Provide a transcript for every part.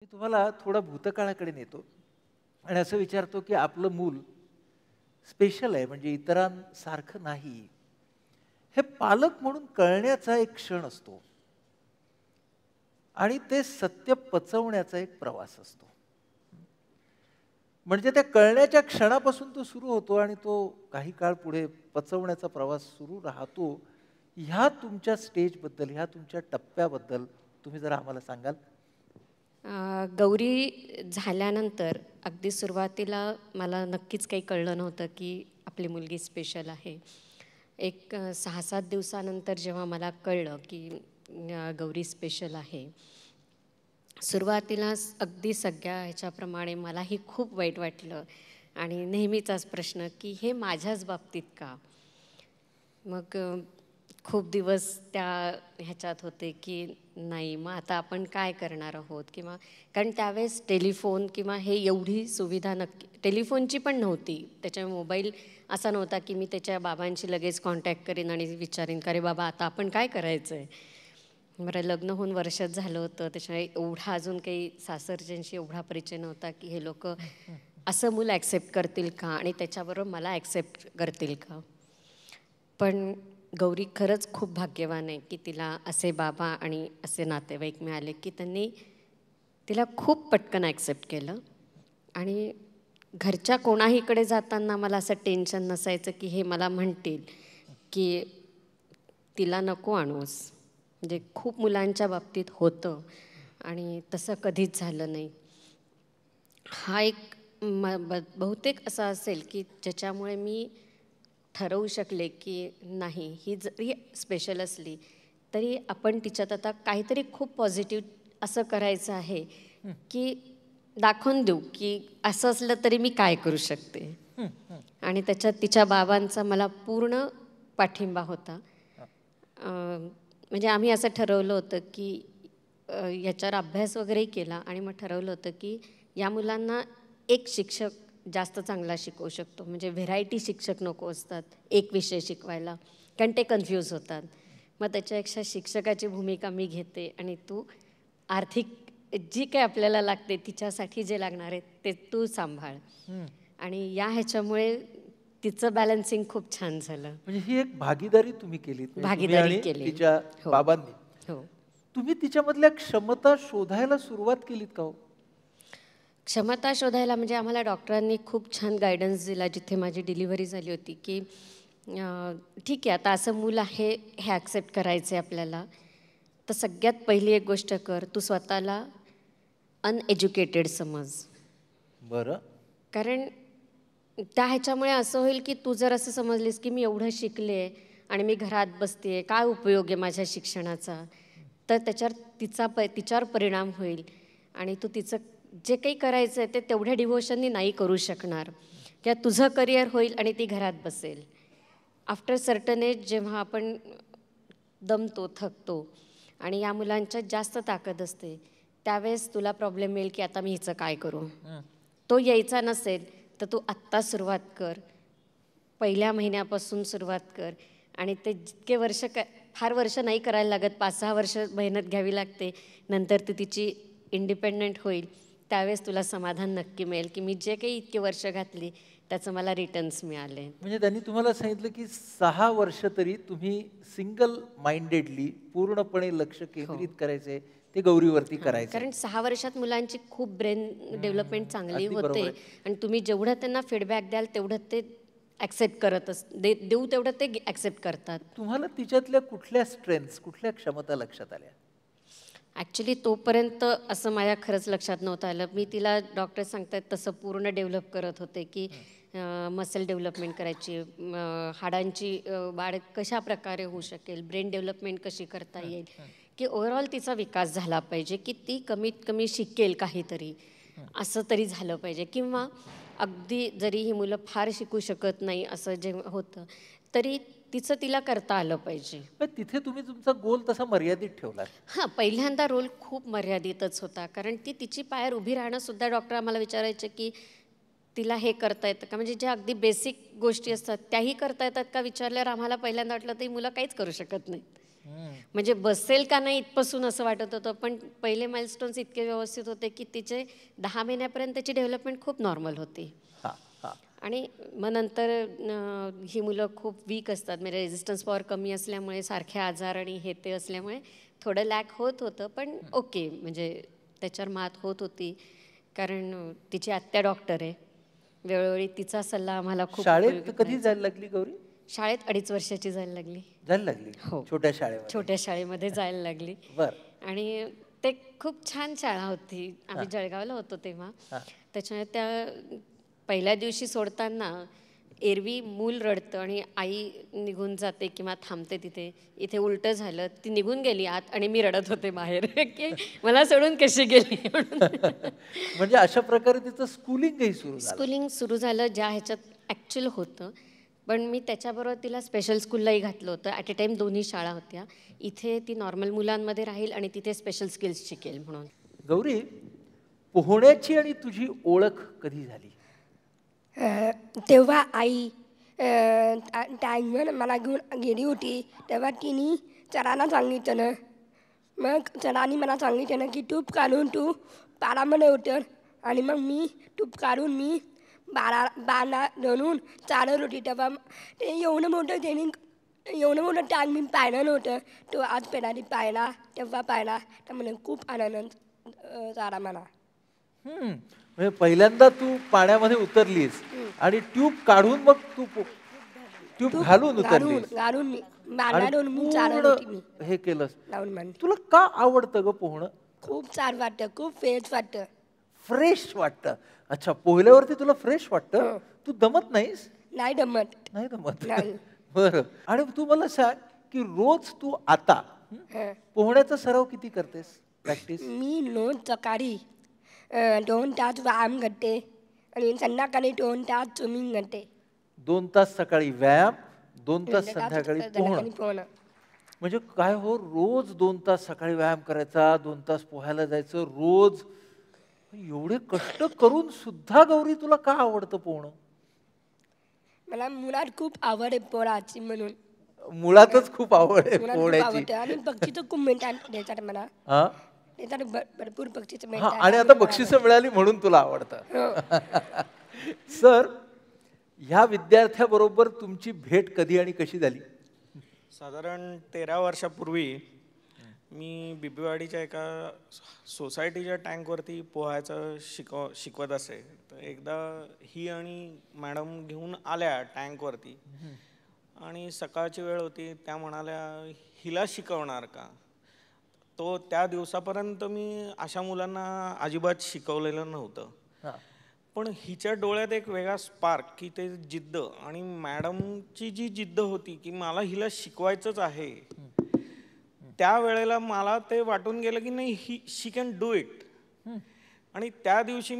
मी तुम्हाला थोडा भूतकाळाकडे नेतो आणि असं विचारतो की आपलं मूल स्पेशल आहे म्हणजे इतरांसारखं नाही. हे पालक म्हणून कळण्याचा एक क्षण असतो आणि ते सत्य पचवण्याचा एक प्रवास असतो. म्हणजे त्या कळण्याच्या क्षणापासून तो सुरू होतो आणि तो काही काळ पुढे पचवण्याचा प्रवास सुरू राहतो. ह्या तुमच्या स्टेजबद्दल, ह्या तुमच्या टप्प्याबद्दल तुम्ही जरा आम्हाला सांगाल? गौरी झाल्यानंतर अगदी सुरुवातीला मला नक्कीच काही कळलं नव्हतं की आपली मुलगी स्पेशल आहे. एक 6-7 दिवसानंतर जेव्हा मला कळलं की गौरी स्पेशल आहे, सुरुवातीला अगदी सगळ्या ह्याच्याप्रमाणे मलाही खूप वाईट वाटलं आणि नेहमीचाच प्रश्न की हे माझ्याच बाबतीत का? मग खूप दिवस त्या ह्याच्यात होते की नाही, मग आता आपण काय करणार आहोत, किंवा कारण त्यावेळेस टेलिफोन किंवा हे एवढी सुविधा नक्की टेलिफोनची पण नव्हती. त्याच्यामुळे मोबाईल असा नव्हता की मी त्याच्या बाबांशी लगेच कॉन्टॅक्ट करीन आणि विचारीन का रे बाबा आता आपण काय करायचं आहे. बरं, लग्न होऊन वर्षात झालं होतं, त्याच्यामुळे एवढा अजून काही सासरच्यांशी एवढा परिचय नव्हता की हे लोक असं मूल ॲक्सेप्ट करतील का आणि त्याच्याबरोबर मला ॲक्सेप्ट करतील का. पण गौरी खरंच खूप भाग्यवान आहे की तिला असे बाबा आणि असे नातेवाईक मिळाले की त्यांनी तिला खूप पटकन ॲक्सेप्ट केलं. आणि घरच्या कोणाहीकडे जाताना मला असं टेन्शन नसायचं की हे मला म्हणतील की तिला नको आणूस. म्हणजे खूप मुलांच्या बाबतीत होतं आणि तसं कधीच झालं नाही. हा एक बहुतेक असा असेल की ज्याच्यामुळे मी ठरवू शकले की नाही, ही जरी स्पेशल असली तरी आपण तिच्यात आता काहीतरी खूप पॉझिटिव्ह असं करायचं आहे की दाखवून देऊ की असं असलं तरी मी काय करू शकते. आणि त्याच्यात तिच्या बाबांचा मला पूर्ण पाठिंबा होता. म्हणजे आम्ही असं ठरवलं होतं की याच्यावर अभ्यास वगैरेही केला आणि मग ठरवलं होतं की या मुलांना एक शिक्षक जास्त चांगला शिकवू शकतो. म्हणजे व्हेरायटी शिक्षक नको असतात एक विषय शिकवायला, कारण ते कन्फ्यूज होतात. मग त्याच्यापेक्षा शिक्षकाची भूमिका मी घेते आणि तू आर्थिक जी काही आपल्याला लागते तिच्यासाठी जे लागणार आहे ते तू सांभाळ. आणि या ह्याच्यामुळे तिचं बॅलन्सिंग खूप छान झालं. म्हणजे ही एक भागीदारी तुम्ही केलीत, म्हणजे तुम्ही भागीदारी आणि केली. तिच्या हो बाबांनी. हो. तुम्ही तिच्यामधल्या क्षमता शोधायला सुरुवात केलीत का हो? क्षमता शोधायला म्हणजे आम्हाला डॉक्टरांनी खूप छान गायडन्स दिला जिथे माझी डिलिव्हरी झाली होती की ठीक आहे, आता असं मूल आहे हे ॲक्सेप्ट करायचं आहे आपल्याला, तर सगळ्यात पहिली एक गोष्ट कर, तू स्वतःला अनएज्युकेटेड समज. बरं. कारण त्या ह्याच्यामुळे असं होईल की तू जर असं समजलीस की मी एवढं शिकले आणि मी घरात बसते, काय उपयोग आहे माझ्या शिक्षणाचा, तर त्याच्यावर तिच्यावर परिणाम होईल आणि तू तिचं जे काही करायचं आहे ते तेवढ्या डिव्होशननी नाही करू शकणार, किंवा तुझं करिअर होईल आणि ती घरात बसेल. आफ्टर सर्टन एज जेव्हा आपण दमतो, थकतो आणि या मुलांच्यात जास्त ताकद असते, त्यावेळेस तुला प्रॉब्लेम येईल की आता मी हिचं काय करू. तो यायचा नसेल तर तू आत्ता सुरुवात कर, पहिल्या महिन्यापासून सुरुवात कर. आणि ते जितके वर्ष फार वर्ष नाही करायला लागत, 5-6 वर्ष मेहनत घ्यावी लागते. नंतर ती तिची इंडिपेंडंट होईल, त्यावेळेस तुला समाधान नक्की मिळेल की मी जे काही इतके वर्ष घातली त्याचं मला रिटर्न्स मिळाले. म्हणजे त्यांनी तुम्हाला सांगितलं की 6 वर्ष तरी तुम्ही सिंगल माइंडेडली पूर्णपणे लक्ष हो. केंद्रित करायचंय, ते गौरीवरती हां, करायचंय. कारण 6 वर्षात मुलांची खूप ब्रेन डेव्हलपमेंट चांगली अगदी होते बरोबर आहे. आणि तुम्ही जेवढं त्यांना फीडबॅक द्याल तेवढं ते ॲक्सेप्ट करत देऊ तेवढं ते ॲक्सेप्ट करतात. तुम्हाला तिच्यातल्या कुठल्या स्ट्रेंथ्स, कुठल्या क्षमता लक्षात आल्या? ॲक्च्युली तोपर्यंत असं माझ्या खरंच लक्षात नव्हतं आलं. मी तिला डॉक्टर सांगतात तसं पूर्ण डेव्हलप करत होते की मसल डेव्हलपमेंट करायची, हाडांची वाढ कशा प्रकारे होऊ शकेल, ब्रेन डेव्हलपमेंट कशी करता येईल, की ओव्हरऑल तिचा विकास झाला पाहिजे, की ती कमीत कमी शिकेल काहीतरी, असं तरी झालं पाहिजे. किंवा अगदी जरी ही मुलं फार शिकू शकत नाही असं जे होतं तरी तिचं तिला करता आलं पाहिजे. पण तिथे तुम्ही तुमचा गोल तसा मर्यादित ठेवलात. हां, पहिल्यांदा रोल खूप मर्यादितच होता. कारण ती तिची पायावर उभी राहणंसुद्धा डॉक्टर आम्हाला विचारायचे की तिला हे करता येतं का? म्हणजे ज्या अगदी बेसिक गोष्टी असतात त्याही करता येतात का विचारल्यावर आम्हाला पहिल्यांदा वाटलं तर ही मुलं काहीच करू शकत नाहीत. म्हणजे बसेल का नाही इथपासून असं वाटत होतं, पण पहिले माइलस्टोन्स इतके व्यवस्थित होते की तिचे 10 महिन्यापर्यंत त्याची डेव्हलपमेंट खूप नॉर्मल होती. आणि मग नंतर ही मुलं खूप वीक असतात, म्हणजे रेझिस्टन्स पॉवर कमी असल्यामुळे, सारखे आजार आणि हे ते असल्यामुळे थोडं लॅक होत होतं, पण ओके, म्हणजे त्याच्यावर मात होत होती. कारण तिची आत्या डॉक्टर आहे, वेळोवेळी तिचा सल्ला आम्हाला खूप शाळेत कधी जायला लागली गौरी? शाळेत 2.5 वर्षाची जायला लागली. जायला लागली? हो, छोट्या शाळेमध्ये? छोट्या शाळेमध्ये जायला लागली. बर. आणि ते खूप छान शाळा होती. आम्ही जळगावला होतो तेव्हा. त्याच्यामुळे त्या पहिल्या दिवशी सोडताना एरवी मूल रडतं आणि आई निघून जाते किंवा थांबते तिथे. इथे उलटं झालं, ती निघून गेली आत आणि मी रडत होते बाहेर की मला सोडून कशी गेली म्हणून. म्हणजे अशा प्रकारे तिचं स्कूलिंगही सुरू झालं? स्कूलिंग सुरू झालं ज्या ह्याच्यात ॲक्च्युअल होतं, पण मी त्याच्याबरोबर तिला स्पेशल स्कूललाही घातलं होतं. ॲट अ टाईम दोन्ही शाळा होत्या. इथे ती नॉर्मल मुलांमध्ये राहील आणि तिथे स्पेशल स्किल्स शिकेल म्हणून. गौरी, पोहण्याची आणि तुझी ओळख कधी झाली? तेव्हा आई टाईमवर मला घेऊन गेली होती. तेव्हा तिने सरांना सांगितलं. मग सरांनी मला सांगितलं की टूप काढून तू पारामध्ये उतर. आणि मग मी टूप काढून मी बाळा धरून चालत होती. तेव्हा ते एवढं मोठं टांग मी पाहिलं नव्हतं. तो आज पहिल्यांदा पाहिला, तेव्हा पाहिला, तर मला खूप आनंद झाला मला. म्हणजे पहिल्यांदा तू पाण्यामध्ये उतरलीस आणि ट्यूब काढून मग तू ट्यूब घालून उतरलीस हे केलंस. तुला का आवडतं ग पोहणं? खूप छान वाटतं, खूप फ्रेश वाटतं. फ्रेश वाटतं? अच्छा, पोहल्यावरती तुला फ्रेश वाटतं? तू दमत नाहीस? नाही दमत. नाही दमत? बरं. आणि तू मला सांग की रोज तू आता पोहण्याचा सराव किती करतेस, प्रॅक्टिस? मी रोज सकाळी 2 तास व्यायाम करते आणि संध्याकाळी 2 तास स्विमिंग करते. 2 तास सकाळी व्यायाम, 2 तास संध्याकाळी पोहणं. म्हणजे काय हो, रोज 2 तास सकाळी व्यायाम करायचा, 2 तास पोहायला जायचं रोज. एवढे कष्ट करून सुद्धा गौरी तुला का आवडतं पोहणं? मला मुळात खूप आवड आहे पोहायची म्हणून. मुळातच खूप आवड आहे पोहण्याची. आणि बक्षीस खूप मिळतात त्याच्यात मला. त्याच्यात भरपूर बक्षीस मिळतात. आणि आता बक्षिसं मिळाली म्हणून तुला आवडतं. सर, ह्या विद्यार्थ्याबरोबर तुमची भेट कधी आणि कशी झाली? साधारण 13 वर्षापूर्वी मी बिबीवाडीच्या एका सोसायटीच्या टँकवरती पोहायचं शिकवत असे. तर एकदा ही आणि मॅडम घेऊन आल्या टँकवरती आणि सकाळची वेळ होती. त्या म्हणाल्या, हिला शिकवणार का? त्या दिवसापर्यंत मी अशा मुलांना अजिबात शिकवलेलं नव्हतं. पण हिच्या डोळ्यात एक वेगळा स्पार्क, की ते जिद्द, आणि मॅडमची जी जिद्द होती की मला हिला शिकवायचंच आहे, त्यावेळेला मला ते वाटून गेलं की नाही, शी कॅन डू इट. आणि त्या दिवशी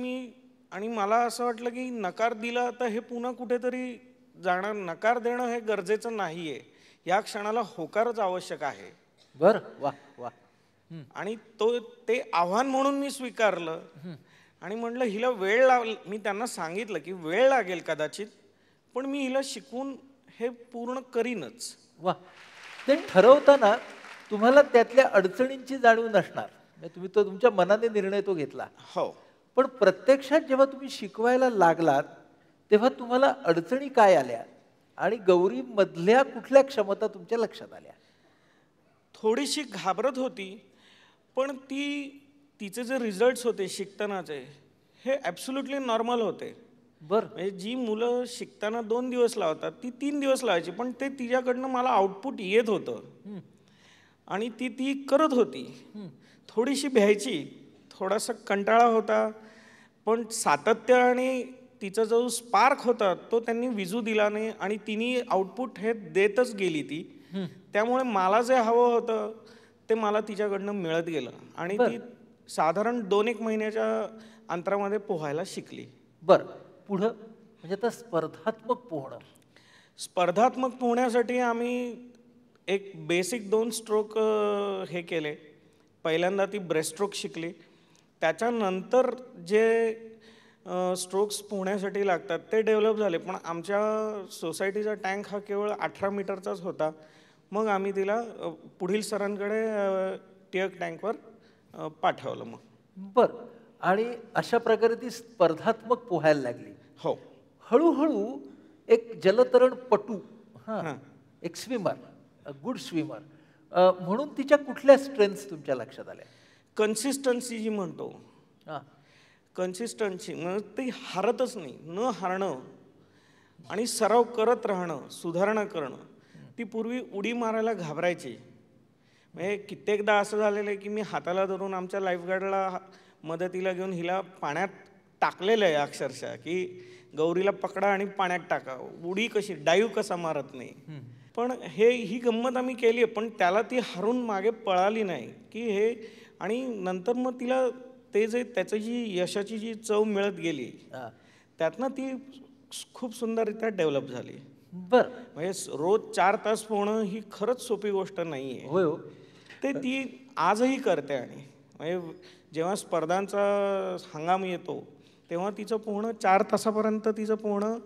मला असं वाटलं की नकार दिला तर हे पुन्हा कुठेतरी जाणार. नकार देणं हे गरजेचं नाहीये, या क्षणाला होकारच आवश्यक आहे. बरं, वा वा. आणि ते आव्हान म्हणून मी स्वीकारलं आणि म्हटलं हिला वेळ लागेल. मी त्यांना सांगितलं की वेळ लागेल कदाचित, पण मी हिला शिकवून हे पूर्ण करीनच. वा. ते ठरवताना तुम्हाला त्यातल्या अडचणींची जाणीव नसणार, तुम्ही तो तुमच्या मनाने निर्णय तो घेतला. हो. पण प्रत्यक्षात जेव्हा तुम्ही शिकवायला लागलात तेव्हा तुम्हाला अडचणी काय आल्या आणि गौरी मधल्या कुठल्या क्षमता तुमच्या लक्षात आल्या? थोडीशी घाबरत होती, पण तिचे जे रिझल्ट्स होते शिकतानाचे हे ॲब्सोल्युटली नॉर्मल होते. बरं. म्हणजे जी मुलं शिकताना 2 दिवस लावतात ती 3 दिवस लावायची, पण ते तिच्याकडनं मला आउटपुट येत होतं आणि ती करत होती. थोडीशी भ्यायची, थोडासा कंटाळा होता, पण सातत्य आणि तिचा जो स्पार्क होता तो त्यांनी विजू दिला नाही आणि तिने आउटपुट हे देतच गेली ती. त्यामुळे मला जे हवं होतं ते मला तिच्याकडनं मिळत गेलं आणि ती साधारण 2-1 महिन्याच्या अंतरामध्ये पोहायला शिकली. बरं, पुढं म्हणजे आता स्पर्धात्मक पोहणं. स्पर्धात्मक पोहण्यासाठी आम्ही एक बेसिक 2 स्ट्रोक हे केले. पहिल्यांदा ती ब्रेस्टस्ट्रोक शिकली. त्याच्यानंतर जे स्ट्रोक्स पोहण्यासाठी लागतात ते डेव्हलप झाले. पण आमच्या सोसायटीचा टँक हा केवळ 18 मीटरचाच होता, मग आम्ही तिला पुढील सरांकडे टिळक टँकवर पाठवलं मग. बर. आणि अशा प्रकारे ती स्पर्धात्मक पोहायला लागली. हो. हळूहळू एक जलतरणपटू, हां, एक स्विमर, गुड स्विमर म्हणून तिच्या कुठल्या स्ट्रेंथ्स तुमच्या लक्षात आल्या? कन्सिस्टन्सी जी म्हणतो, हां, कन्सिस्टन्सी मग ती हारतच नाही, न हारणं आणि सराव करत राहणं, सुधारणा करणं. ती पूर्वी उडी मारायला घाबरायची. म्हणजे कित्येकदा असं झालेलं आहे की मी हाताला धरून आमच्या लाईफगार्डला मदतीला घेऊन हिला पाण्यात टाकलेलं आहे अक्षरशः, की गौरीला पकडा आणि पाण्यात टाका, उडी कशी डाईव्ह कसा मारत नाही. पण ही गंमत आम्ही केली आहे, पण त्याला ती हारून मागे पळाली नाही की हे. आणि नंतर मग तिला ते जे त्याचं जी यशाची जी चव मिळत गेली त्यातनं ती खूप सुंदररित्या डेव्हलप झाली. बर. म्हणजे रोज 4 तास पोहणं ही खरंच सोपी गोष्ट नाही आहे. होय हो. ते ती आजही करते. आणि म्हणजे जेव्हा स्पर्धांचा हंगाम येतो तेव्हा तिचं पोहणं 4 तासापर्यंत तिचं पोहणं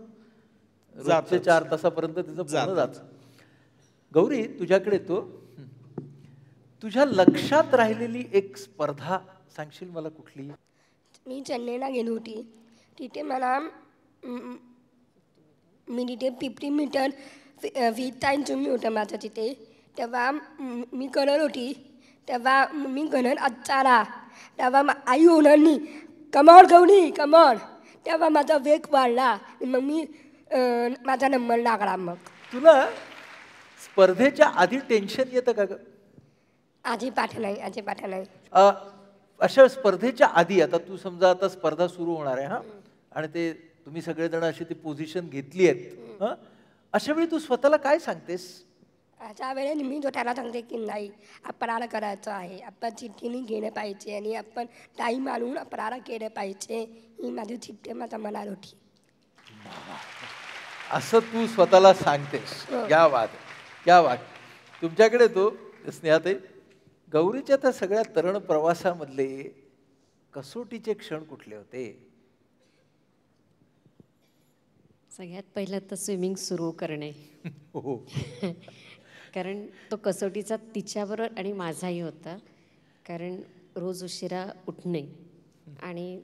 जातं. 4 तासापर्यंत तिचं पोहणं जातं. गौरी, तुझ्याकडे तो तुझ्या लक्षात राहिलेली एक स्पर्धा सांगशील मला कुठली? मी चेन्नईला गेली होती. तिथे मला मी तिथे 50 मीटर विथ टाईम तुम्ही होतं माझं तिथे. तेव्हा मी करत होती, तेव्हा मी गणन आला, तेव्हा आई होणार नाही, कमॉन गौरी कमॉन. तेव्हा माझा वेग वाढला, मग मी माझा नंबर लागला. मग तुला स्पर्धेच्या आधी टेन्शन येतं का ग? अजिबात नाही. अशा स्पर्धेच्या आधी, आता तू समजा आता स्पर्धा सुरू होणार आहे, हा, आणि ते तुम्ही सगळेजण अशी ती पोझिशन घेतली आहेत, हा, अशा वेळी तू स्वतःला काय सांगतेस? अशा वेळेला मी त्याला सांगते की नाही, आपल्याला करायचं आहे, आपण चिठ्ठीने गेलं पाहिजे आणि आपण टाईम आणून आपल्याला केलं पाहिजे. ही माझी चिठ्ठी माझ्या मनात होती. असं तू स्वतःला सांगतेस. क्या बात, क्या बात. तुमच्याकडे तो स्नेहाताई, गौरीच्या त्या सगळ्या तरुण प्रवासामधले कसोटीचे क्षण कुठले होते? सगळ्यात पहिलं तर स्विमिंग सुरू करणे. हो. कारण तो कसोटीचा तिच्याबरोबर आणि माझाही होता. कारण रोज उशिरा उठणे आणि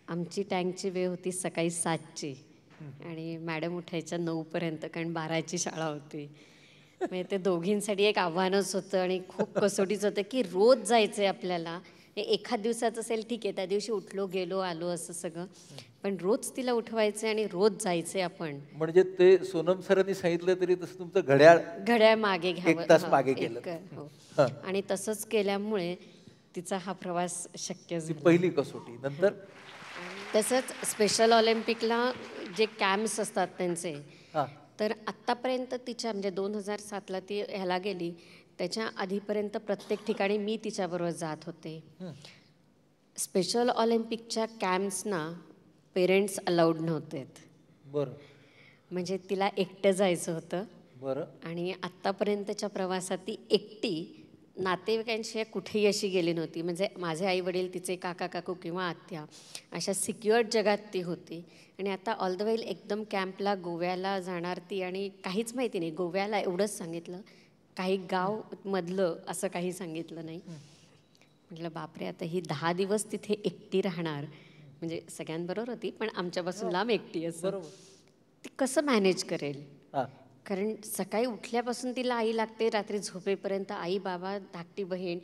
आमची टँकची वेळ होती सकाळी 7ची आणि मॅडम उठायच्या 9पर्यंत, कारण 12ची शाळा होती. म्हणजे ते दोघींसाठी एक आव्हानच होतं आणि खूप कसोटीच होतं की रोज जायचं आहे आपल्याला. एखाद दिवसाचं असेल ठीक आहे, त्या दिवशी उठलो गेलो आलो असं सगळं, पण रोज तिला उठवायचं आणि रोज जायचंय आपण. म्हणजे ते सोनम सरांनी सांगितलं तरी तसं तुमचं घड्याळ मागे घ्यावं, 1 तास मागे केलं. हो. आणि तसंच केल्यामुळे तिचा हा प्रवास शक्य झाला. पहिली कसोटी. नंतर तसंच स्पेशल ऑलिम्पिकला जे कॅम्प्स असतात त्यांचे, तर आत्तापर्यंत तिच्या म्हणजे 2007ला ती ह्याला गेली, त्याच्या आधीपर्यंत प्रत्येक ठिकाणी मी तिच्याबरोबर जात होते. स्पेशल ऑलिम्पिकच्या कॅम्प्सना पेरेंट्स अलाउड नव्हते. बरं. म्हणजे तिला एकटं जायचं होतं. बरं. आणि आत्तापर्यंतच्या प्रवासात ती एकटी नातेवाईकांशिवाय कुठेही अशी गेली नव्हती. म्हणजे माझे आई वडील, तिचे काका काकू किंवा आत्या, अशा सिक्युअर्ड जगात ती होती. आणि आता ऑल द वे एकदम कॅम्पला गोव्याला जाणार ती, आणि काहीच माहिती नाही. गोव्याला एवढंच सांगितलं, काही गावमधलं असं काही सांगितलं नाही. म्हटलं बापरे, आता ही 10 दिवस तिथे एकटी राहणार, म्हणजे सगळ्यांबरोबर होती पण आमच्यापासून लांब एकटी, असं ती कसं मॅनेज करेल? कारण सकाळी उठल्यापासून तिला आई लागते, रात्री झोपेपर्यंत आई बाबा धाकटी बहीण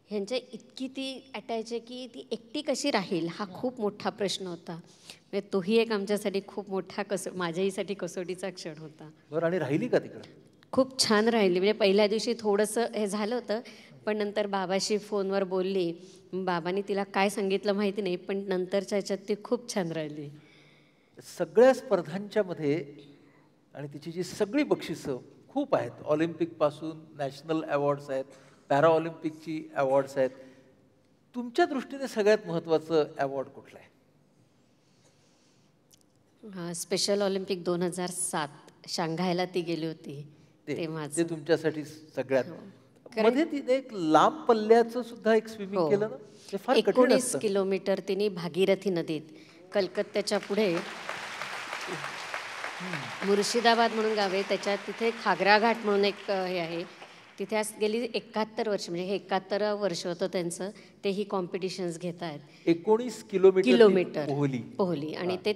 ह्यांच्या इतकी ती अटॅच आहे की ती एकटी कशी राहील, हा खूप मोठा प्रश्न होता. म्हणजे तोही एक आमच्यासाठी खूप मोठा माझ्याहीसाठी कसोटीचा क्षण होता. बरं. आणि राहिली का तिकडे? खूप छान राहिली. म्हणजे पहिल्या दिवशी थोडंसं हे झालं होतं, पण नंतर बाबाशी फोनवर बोलली. बाबांनी तिला काय सांगितलं माहिती नाही, पण नंतरच्या ह्याच्यात ती खूप छान राहिली. सगळ्या स्पर्धांच्या मध्ये आणि तिची जी सगळी बक्षिसं खूप आहेत, ऑलिम्पिकपासून नॅशनल अवॉर्ड्स आहेत, पॅरा ऑलिम्पिकची अवॉर्ड्स आहेत. तुमच्या दृष्टीने सगळ्यात महत्त्वाचं अवॉर्ड कुठलं आहे? स्पेशल ऑलिम्पिक 2007 शांघायला ती गेली होती, ते तुमच्यासाठी सगळ्यात. मध्ये तिने एक लांब पल्ल्याचं सुद्धा एक स्विमिंग केलं ना, ते फार कठीण असतं. 19 किलोमीटर तिने भागीरथी नदीत, कलकत्त्याच्या पुढे मुर्शिदाबाद म्हणून गाव आहे, त्याच्यात तिथे खागरा घाट म्हणून एक हे आहे, तिथे आज गेली 71 वर्ष, म्हणजे हे 71 वर्ष होतं त्यांचं, ते ही कॉम्पिटिशन्स घेत आहेत. 19 किलोमीटर किलोमीटर पोहली. पोहली आणि ते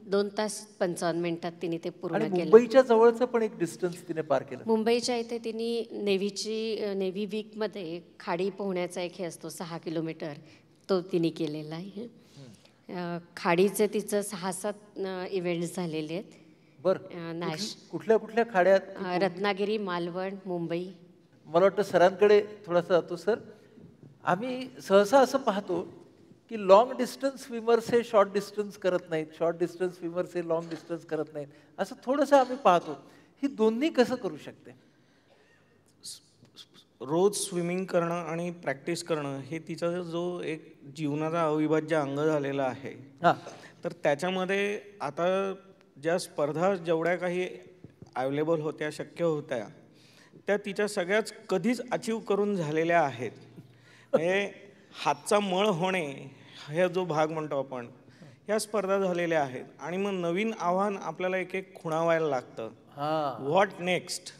2 तास 55 मिनिटात तिने ते आणि पूर्ण केलं. मुंबईच्या जवळचं पण एक डिस्टन्स तिने पार केलं. मुंबईच्या इथे तिने नेव्ही वीकमध्ये खाडी पोहण्याचा एक हे असतो 6 किलोमीटर, तो तिने केलेला आहे. खाडीचे तिचं 6-7 इव्हेंट्स झालेले आहेत. बरं, कुठल्या कुठल्या खाड्यात? रत्नागिरी, मालवण, मुंबई. मला वाटतं सरांकडे थोडासा जातो. सर, आम्ही सहसा असं पाहतो की लॉंग डिस्टन्स स्विमर्स हे शॉर्ट डिस्टन्स करत नाहीत, शॉर्ट डिस्टन्स स्विमर्स हे लॉंग डिस्टन्स करत नाहीत, असं थोडंसं आम्ही पाहतो. ही दोन्ही कसं करू शकते? रोज स्विमिंग करणं आणि प्रॅक्टिस करणं हे तिचा जो एक जीवनाचा अविभाज्य अंग झालेला आहे. तर त्याच्यामध्ये आता ज्या स्पर्धा जेवढ्या काही अवेलेबल होत्या, शक्य होत्या, त्या तिच्या सगळ्याच कधीच अचीव करून झालेल्या आहेत. म्हणजे हातचा मळ होणे हा जो भाग म्हणतो आपण, ह्या स्पर्धा झालेल्या आहेत. आणि मग नवीन आव्हान आपल्याला एक एक खुणावायला लागतं. What next?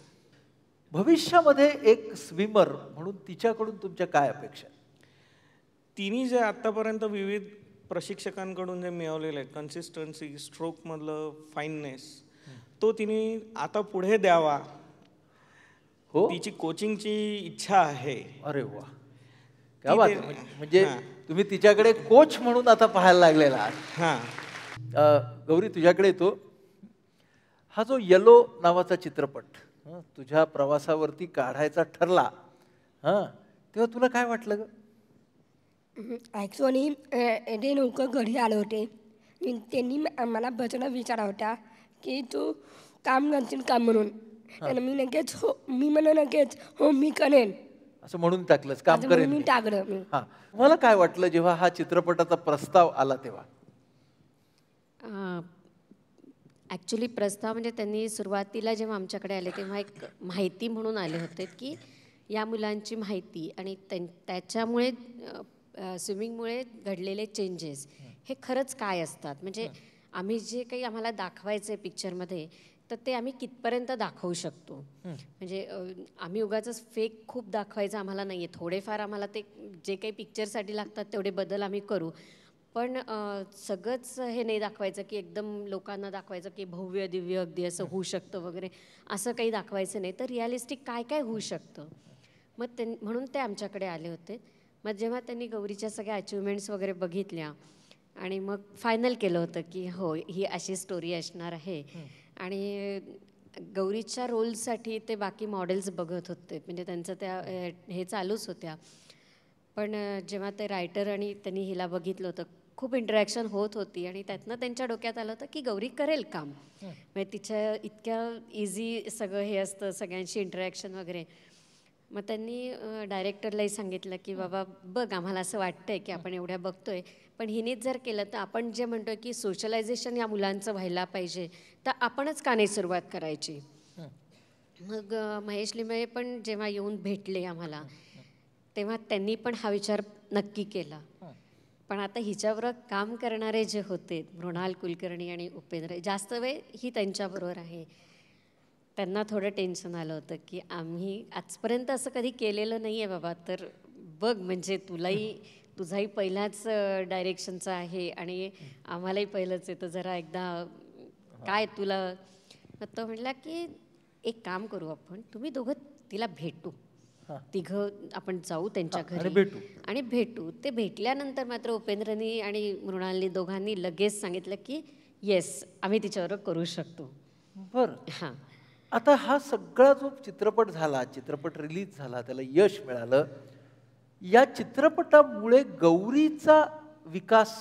भविष्यामध्ये एक स्विमर म्हणून तिच्याकडून तुमच्या काय अपेक्षा? तिने जे आतापर्यंत विविध प्रशिक्षकांकडून जे मिळवलेलं आहे, कन्सिस्टन्सी, स्ट्रोकमधलं फाईननेस, तो तिने आता पुढे द्यावा. हो, तिची कोचिंगची इच्छा आहे. अरे वा, क्या बात आहे. म्हणजे तुम्ही तिच्याकडे कोच म्हणून आता पाहायला लागलेला आहात. गौरी, तुझ्याकडे येतो. हा जो येलो नावाचा चित्रपट तुझ्या प्रवासावरती काढायचा ठरला, तेव्हा तुला काय वाटलं ग? ॲक्च्युअली ते लोक घरी आले होते. त्यांनी मला प्रश्न विचारला होता की तू काम करशील का म्हणून. आणि मी नक्कीच हो, मी म्हणलं नक्कीच हो मी करेन असं म्हणून टाकलंस, काम करेन मी टाकलं. मला काय वाटलं जेव्हा हा चित्रपटाचा प्रस्ताव आला तेव्हा? ॲक्च्युली प्रस्ताव म्हणजे त्यांनी सुरुवातीला जेव्हा आमच्याकडे आले तेव्हा एक माहिती म्हणून आले होते की या मुलांची माहिती आणि त्याच्यामुळे स्विमिंगमुळे घडलेले चेंजेस हे खरंच काय असतात. म्हणजे आम्ही जे काही आम्हाला दाखवायचं आहे पिक्चरमध्ये, तर ते आम्ही कितपर्यंत दाखवू शकतो. म्हणजे आम्ही उगाचच फेक खूप दाखवायचं आम्हाला नाही आहे. थोडेफार आम्हाला ते जे काही पिक्चरसाठी लागतात तेवढे बदल आम्ही करू, पण सगळंच हे नाही दाखवायचं की एकदम लोकांना दाखवायचं की भव्य दिव्य अगदी असं होऊ शकतं वगैरे, असं काही दाखवायचं नाही. तर रिअलिस्टिक काय काय होऊ शकतं. मग म्हणून ते आमच्याकडे आले होते. मग जेव्हा त्यांनी गौरीच्या सगळ्या अचिव्हमेंट्स वगैरे बघितल्या आणि मग फायनल केलं होतं की हो ही अशी स्टोरी असणार आहे. आणि गौरीच्या रोलसाठी ते बाकी मॉडेल्स बघत होते, म्हणजे त्यांचं त्या हे चालूच होत्या. पण जेव्हा ते रायटर आणि त्यांनी हिला बघितलं होतं, खूप इंटरॅक्शन होत होती आणि त्यातनं त्यांच्या डोक्यात आलं होतं की गौरी करेल काम. म्हणजे तिच्या इतक्या इझी सगळं हे असतं, सगळ्यांशी इंटरॅक्शन वगैरे. मग त्यांनी डायरेक्टरलाही सांगितलं की बाबा बघ, आम्हाला असं वाटतंय की आपण एवढ्या बघतोय, पण हिनेच जर केलं तर आपण जे म्हणतोय की सोशलायझेशन या मुलांचं व्हायला पाहिजे, तर आपणच का नाही सुरुवात करायची. मग महेश लिमये पण जेव्हा येऊन भेटले आम्हाला, तेव्हा त्यांनी पण हा विचार नक्की केला. पण आता हिच्याबरोबर काम करणारे जे होते, मृणाल कुलकर्णी आणि उपेंद्र, जास्त वेळ ही त्यांच्याबरोबर आहे, त्यांना थोडं टेन्शन आलं होतं की आम्ही आजपर्यंत असं कधी केलेलं नाही आहे बाबा, तर बघ म्हणजे तुझाही पहिलाच डायरेक्शनचा आहे आणि आम्हालाही पहिलंच आहे, तर जरा एकदा काय तुला. तो म्हटला की एक काम करू आपण, तुम्ही दोघं तिला भेटू, तिघं आपण जाऊ त्यांच्या घरी आणि भेटू. ते भेटल्यानंतर मात्र उपेंद्रनी आणि मृणालनी दोघांनी लगेच सांगितलं की येस, आम्ही तिच्याबरोबर करू शकतो. बरं, आता हा सगळा जो चित्रपट झाला, चित्रपट रिलीज झाला, त्याला यश मिळालं, या चित्रपटामुळे गौरीचा विकास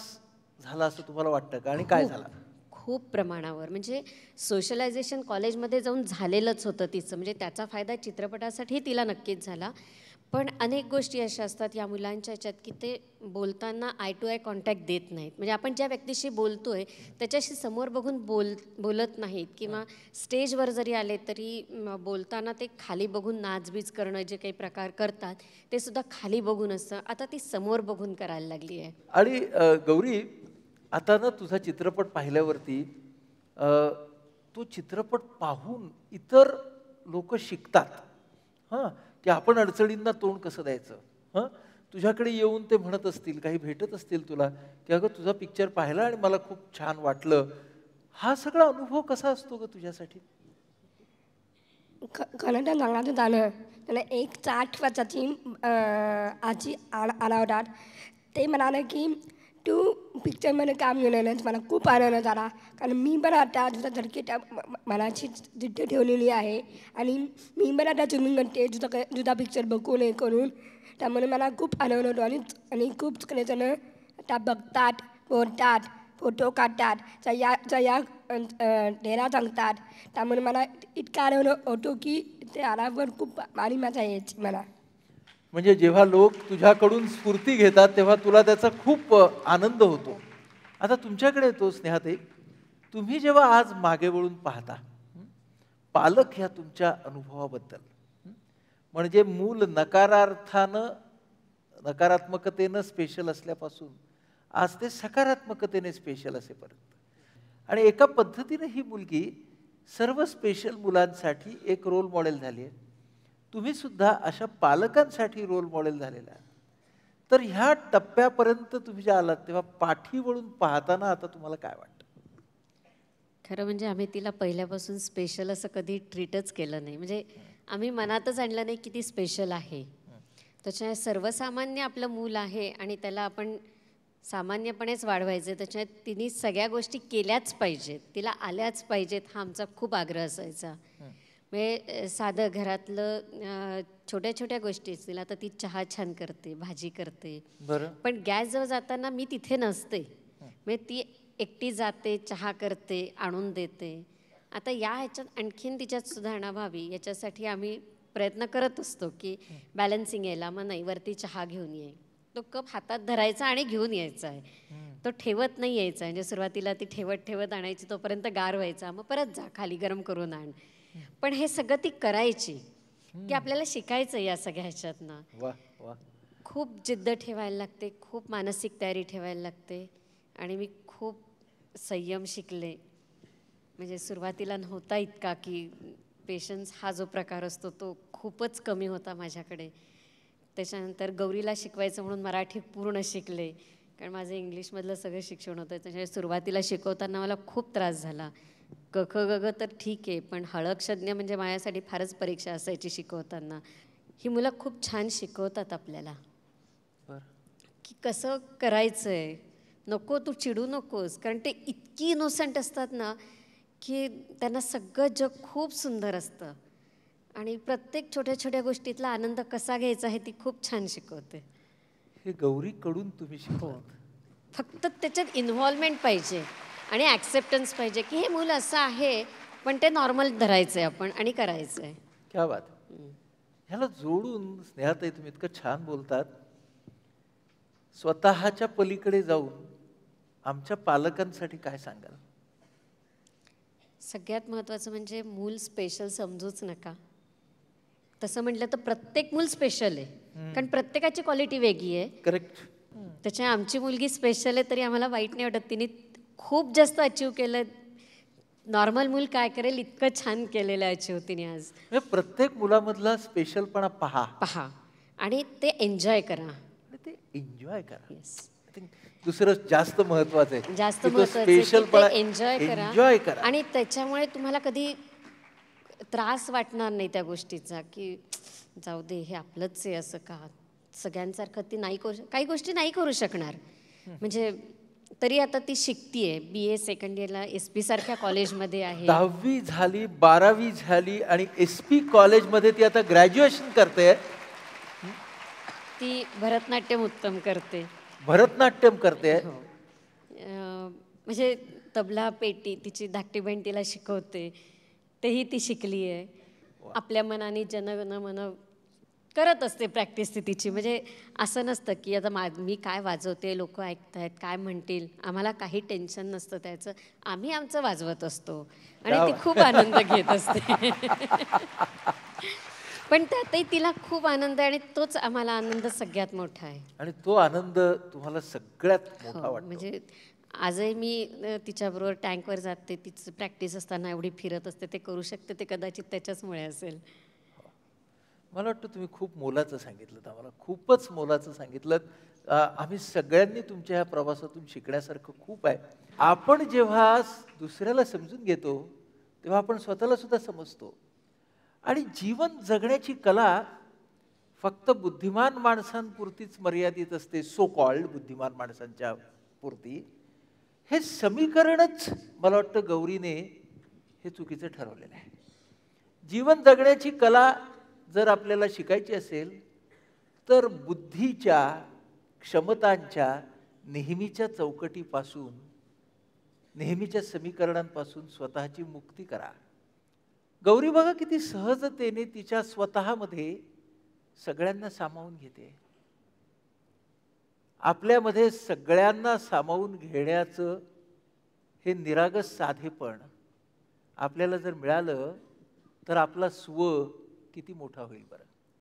झाला असं तुम्हाला वाटतं का? आणि काय झाला? खूप प्रमाणावर. म्हणजे सोशलायझेशन कॉलेजमध्ये जाऊन झालेलंच होतं तिचं, म्हणजे त्याचा फायदा चित्रपटासाठी तिला नक्कीच झाला. पण अनेक गोष्टी अशा असतात या मुलांच्या ह्याच्यात की ते बोलताना आय टू आय कॉन्टॅक्ट देत नाहीत. म्हणजे आपण ज्या व्यक्तीशी बोलतोय त्याच्याशी समोर बघून बोलत नाहीत, किंवा स्टेजवर जरी आले तरी बोलताना ते खाली बघून नाचबीज करणं, जे काही प्रकार करतात ते सुद्धा खाली बघून असतं. आता ती समोर बघून करायला लागली आहे. आणि गौरी, आता ना तुझा चित्रपट पाहिल्यावरती तो चित्रपट पाहून इतर लोक शिकतात. की आपण अडचणींना तोंड कसं द्यायचं. हं, तुझ्याकडे येऊन ते म्हणत असतील, काही भेटत असतील तुला, की अगं तुझा पिक्चर पाहिला आणि मला खूप छान वाटलं. हा सगळा अनुभव कसा असतो ग तुझ्यासाठी? खरं तर सांगायचं झालं त्याला एक 60 वर्षाची आजी आला होता. ते म्हणाले की तू पिक्चरमध्ये काम केलेलंस, मला खूप आनंद झाला. कारण मी पण आता तुझ्यासारखी त्या मनाची जिद्द ठेवलेली आहे आणि मी पण आता स्विमिंग करते तुझा पिक्चर बघून हे करून. त्यामुळे मला खूप आनंद होतो आणि आणि खूप सगळेजणं आता बघतात, बोलतात, फोटो काढतात, सह्या डेरा सांगतात. त्यामुळे मला इतका आनंद होतो की ते आल्यावर खूप आणि मजा यायची मला. म्हणजे जेव्हा लोक तुझ्याकडून स्फूर्ती घेतात तेव्हा तुला त्याचा खूप आनंद होतो. आता तुमच्याकडे येतो स्नेहाताई, तुम्ही जेव्हा आज मागे वळून पाहता, पालक ह्या तुमच्या अनुभवाबद्दल, म्हणजे मूल नकारात्मकतेनं स्पेशल असल्यापासून आज ते सकारात्मकतेने स्पेशल असेपर्यंत, आणि एका पद्धतीने ही मुलगी सर्व स्पेशल मुलांसाठी एक रोल मॉडेल झाली आहे. तुम्ही सुद्धा अशा पालकांसाठी रोल मॉडेल झालेला आहात. तर ह्या टप्प्यापर्यंत तुम्ही जे आलात तेव्हा पाठी वळून पाहताना आता तुम्हाला काय वाटतं? खरं म्हणजे आम्ही तिला पहिल्यापासून स्पेशल असं कधी ट्रीटच केलं नाही. म्हणजे आम्ही मनातच आणलं नाही की ती स्पेशल आहे. त्याच्यामुळे सर्वसामान्य आपलं मूल आहे आणि त्याला आपण सामान्यपणेच वाढवायचं. त्याच्यामुळे तिने सगळ्या गोष्टी केल्याच पाहिजेत, तिला आल्याच पाहिजेत, हा आमचा खूप आग्रह असायचा. म्हणजे साधं घरातलं छोट्या छोट्या गोष्टी तिला, आता ती चहा छान करते, भाजी करते, बरं. पण गॅसजवळ जाताना मी तिथे नसते. म्हणजे ती एकटी जाते, चहा करते, आणून देते. आता ह्याच्यात आणखीन तिच्यात सुधारणा व्हावी याच्यासाठी आम्ही प्रयत्न करत असतो की बॅलन्सिंग यायला. मग नाही, वरती चहा घेऊन ये, तो कप हातात धरायचा आणि घेऊन यायचा आहे, तो ठेवत नाही यायचा. म्हणजे सुरुवातीला ती ठेवत ठेवत आणायची, तोपर्यंत गार व्हायचा, मग परत जा खाली गरम करून आण. पण हे सगळं ती करायची की आपल्याला शिकायचं या सगळ्या ह्याच्यातनं. वा वा. खूप जिद्द ठेवायला लागते, खूप मानसिक तयारी ठेवायला लागते आणि मी खूप संयम शिकले. म्हणजे सुरुवातीला नव्हता इतका, की पेशन्स हा जो प्रकार असतो तो खूपच कमी होता माझ्याकडे. त्याच्यानंतर गौरीला शिकवायचं म्हणून मराठी पूर्ण शिकले, कारण माझं इंग्लिशमधलं सगळं शिक्षण होतं. त्याच्यामुळे सुरुवातीला शिकवताना मला खूप त्रास झाला. क ख ग घ तर ठीक आहे, पण हळक्षज्ञ म्हणजे माझ्यासाठी फारच परीक्षा असायची शिकवताना. ही मुलं खूप छान शिकवतात आपल्याला की कसं करायचं आहे. नको तू चिडू नकोस, कारण ते इतकी इनोसंट असतात ना की त्यांना सगळं जग खूप सुंदर असतं आणि प्रत्येक छोट्या छोट्या गोष्टीतला आनंद कसा घ्यायचा हे ती खूप छान शिकवते. हे गौरीकडून तुम्ही शिकलात. फक्त त्याच्यात इन्व्हॉल्वमेंट पाहिजे आणि ॲक्सेप्टन्स पाहिजे की हे मूल असं आहे, पण ते नॉर्मल धरायचं आहे आपण आणि करायचं आहे. क्या बात. ह्याला जोडून स्नेहाताई तुम्ही इतकं छान बोलतात. स्वतःच्या पलीकडे जाऊन आमच्या पालकांसाठी काय सांगाल? सगळ्यात महत्त्वाचं म्हणजे मूल स्पेशल समजूच नका. तसं म्हटलं तर प्रत्येक मूल स्पेशल आहे, कारण प्रत्येकाची क्वालिटी वेगळी आहे. करेक्ट. त्याच्यामुळे आमची मुलगी स्पेशल आहे तरी आम्हाला वाईट नाही वाटत. तिने खूप जास्त अचीव केलं. नॉर्मल मूल काय करेल इतकं छान केलेलं अचीव तिने आज. प्रत्येक मुलामधला स्पेशलपणा पहा आणि ते एन्जॉय करा आणि ते एन्जॉय करा. येस, दुसरं जास्त महत्वाचं आहे, जास्त की तो महत्त्वाचं स्पेशलपणा एन्जॉय एन्जॉय करा. आणि त्याच्यामुळे तुम्हाला कधी त्रास वाटणार नाही त्या गोष्टीचा की जाऊ दे हे आपलंच आहे असं का. सगळ्यांसारखं ती नाही करू, काही गोष्टी नाही करू शकणार. म्हणजे तरी आता ती शिकतीये, BA सेकंड इयरला SP सारख्या कॉलेजमध्ये आहे. 10वी झाली, 12वी झाली आणि SP कॉलेजमध्ये ती आता ग्रॅज्युएशन करते. ती भरतनाट्यम उत्तम करते. भरतनाट्यम करते. म्हणजे तबला, पेटी, तिची धाकटी बहीण तिला शिकवते, तेही ती शिकली आहे. आपल्या मनाने जनगण मन करत असते प्रॅक्टिस ती तिची. म्हणजे असं नसतं की आता मी काय वाजवते, लोक ऐकतायत काय म्हणतील, आम्हाला काही टेन्शन नसतं त्याचं. आम्ही आमचं वाजवत असतो आणि ती खूप आनंद घेत असते. पण त्यातही तिला खूप आनंद आहे आणि तोच आम्हाला आनंद सगळ्यात मोठा आहे. आणि तो आनंद तुम्हाला सगळ्यात मोठा वाटतो. म्हणजे आजही मी तिच्याबरोबर टँकवर जाते, तिचं प्रॅक्टिस असताना एवढी फिरत असते, ते करू शकते ते कदाचित त्याच्याचमुळे असेल. मला वाटतं तुम्ही खूप मोलाचं सांगितलं आम्हाला, खूपच मोलाचं सांगितलं. आम्ही सगळ्यांनी तुमच्या ह्या प्रवासातून शिकण्यासारखं खूप आहे. आपण जेव्हा दुसऱ्याला समजून घेतो तेव्हा आपण स्वतःला सुद्धा समजतो. आणि जीवन जगण्याची कला फक्त बुद्धिमान माणसांपुरतीच मर्यादित असते, सो कॉल्ड बुद्धिमान माणसांच्या पुरती. हे समीकरणच मला वाटतं गौरीने हे चुकीचं ठरवलेलं आहे. जीवन जगण्याची कला जर आपल्याला शिकायची असेल तर बुद्धीच्या, क्षमतांच्या नेहमीच्या चौकटीपासून, नेहमीच्या समीकरणांपासून स्वतःची मुक्ती करा. गौरी बघा किती सहजतेने तिच्या स्वतःमध्ये सगळ्यांना सामावून घेते. आपल्यामध्ये सगळ्यांना सामावून घेण्याचं हे निरागस साधेपण आपल्याला जर मिळालं तर आपला स्व किती मोठा होईल बरं.